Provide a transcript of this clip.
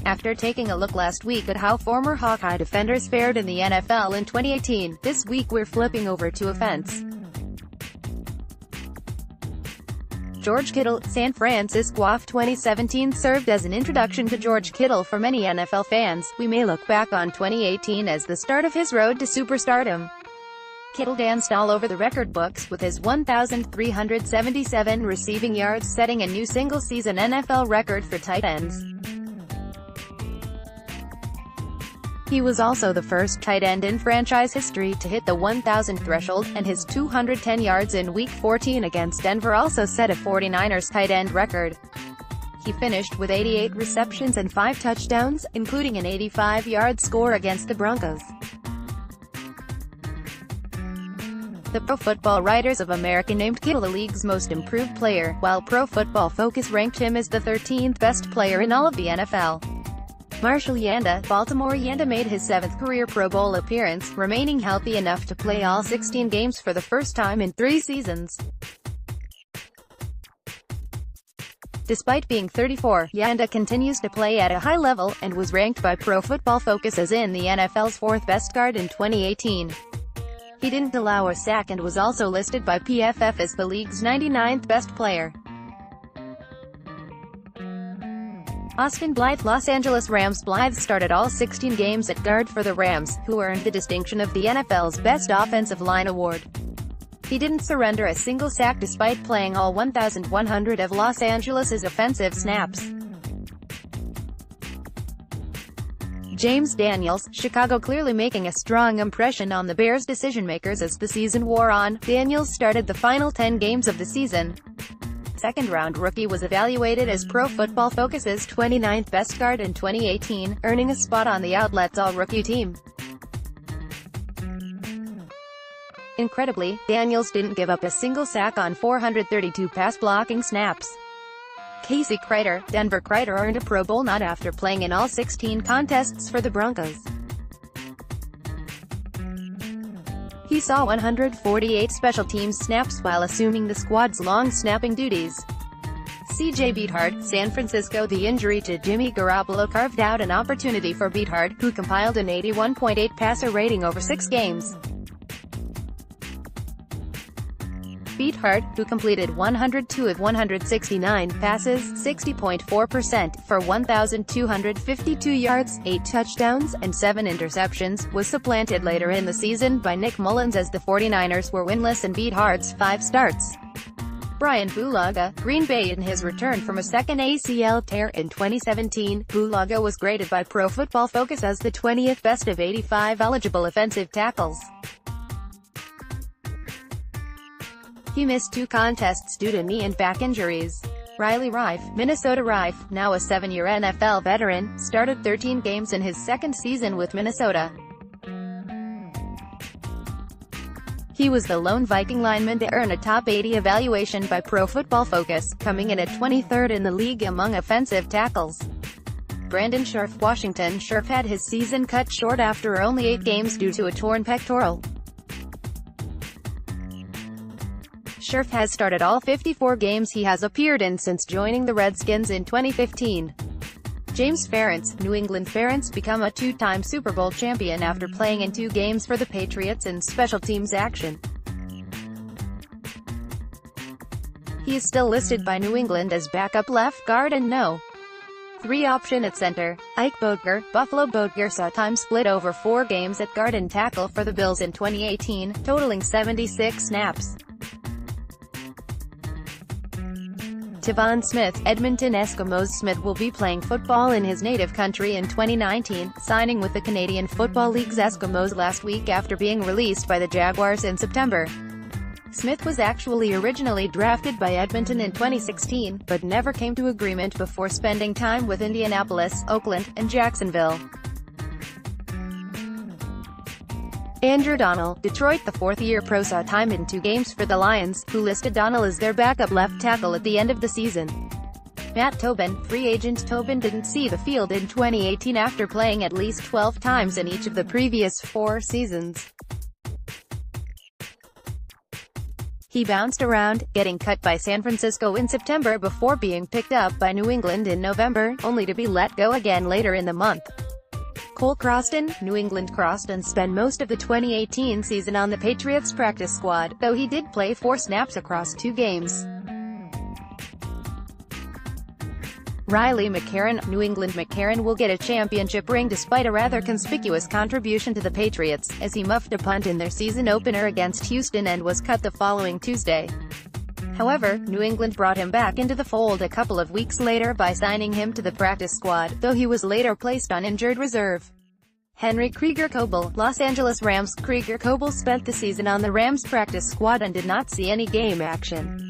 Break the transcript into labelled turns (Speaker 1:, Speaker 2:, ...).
Speaker 1: After taking a look last week at how former Hawkeye defenders fared in the NFL in 2018, this week we're flipping over to offense. George Kittle, San FranciscoIf 2017 served as an introduction to George Kittle for many NFL fans. We may look back on 2018 as the start of his road to superstardom. Kittle danced all over the record books with his 1,377 receiving yards, setting a new single-season NFL record for tight ends. He was also the first tight end in franchise history to hit the 1,000 threshold, and his 210 yards in Week 14 against Denver also set a 49ers tight end record. He finished with 88 receptions and 5 touchdowns, including an 85-yard score against the Broncos. The Pro Football Writers of America named Kittle the league's most improved player, while Pro Football Focus ranked him as the 13th best player in all of the NFL. Marshall Yanda, Baltimore Yanda made his 7th career Pro Bowl appearance, remaining healthy enough to play all 16 games for the first time in 3 seasons. Despite being 34, Yanda continues to play at a high level, and was ranked by Pro Football Focus as in the NFL's 4th best guard in 2018. He didn't allow a sack and was also listed by PFF as the league's 99th best player. Austin Blythe, Los Angeles Rams. Blythe started all 16 games at guard for the Rams, who earned the distinction of the NFL's Best Offensive Line award. He didn't surrender a single sack despite playing all 1,100 of Los Angeles's offensive snaps. James Daniels, Chicago clearly making a strong impression on the Bears' decision-makers as the season wore on. Daniels started the final 10 games of the season. Second-round rookie, was evaluated as Pro Football Focus's 29th best guard in 2018, earning a spot on the outlet's all-rookie team. Incredibly, Daniels didn't give up a single sack on 432 pass-blocking snaps. Casey Kreiter, Denver. Kreiter earned a Pro Bowl nod after playing in all 16 contests for the Broncos. He saw 148 special teams snaps while assuming the squad's long snapping duties. C.J. Beathard, San Francisco. The injury to Jimmy Garoppolo carved out an opportunity for Beathard, who compiled an 81.8 passer rating over 6 games. Beathard, who completed 102 of 169 passes, 60.4%, for 1,252 yards, 8 touchdowns, and 7 interceptions, was supplanted later in the season by Nick Mullins as the 49ers were winless in Beathard's 5 starts. Brian Bulaga, Green Bay. In his return from a second ACL tear in 2017, Bulaga was graded by Pro Football Focus as the 20th best of 85 eligible offensive tackles. He missed 2 contests due to knee and back injuries. Riley Reiff, Minnesota. Reiff, now a 7-year NFL veteran, started 13 games in his second season with Minnesota. He was the lone Viking lineman to earn a top 80 evaluation by Pro Football Focus, coming in at 23rd in the league among offensive tackles. Brandon Scherff, Washington. Scherff had his season cut short after only 8 games due to a torn pectoral. Scherff has started all 54 games he has appeared in since joining the Redskins in 2015. James Ferentz, New England. Ferentz become a 2-time Super Bowl champion after playing in 2 games for the Patriots in special teams action. He is still listed by New England as backup left guard and no. 3 option at center. Ike Boettger, Buffalo. Boettger saw time split over 4 games at guard and tackle for the Bills in 2018, totaling 76 snaps. Tyvon Smith, Edmonton Eskimos. Smith will be playing football in his native country in 2019, signing with the Canadian Football League's Eskimos last week after being released by the Jaguars in September. Smith was actually originally drafted by Edmonton in 2016, but never came to agreement before spending time with Indianapolis, Oakland, and Jacksonville. Andrew Donnell, Detroit. The 4th-year pro saw time in 2 games for the Lions, who listed Donnell as their backup left tackle at the end of the season. Matt Tobin, free agent. Tobin didn't see the field in 2018 after playing at least 12 times in each of the previous 4 seasons. He bounced around, getting cut by San Francisco in September before being picked up by New England in November, only to be let go again later in the month. Cole Croston, New England. Croston spent most of the 2018 season on the Patriots practice squad, though he did play 4 snaps across 2 games. Riley McCarron, New England. McCarron will get a championship ring despite a rather conspicuous contribution to the Patriots, as he muffed a punt in their season opener against Houston and was cut the following Tuesday. However, New England brought him back into the fold a couple of weeks later by signing him to the practice squad, though he was later placed on injured reserve. Henry Krieger-Coble, Los Angeles Rams. Krieger-Coble spent the season on the Rams practice squad and did not see any game action.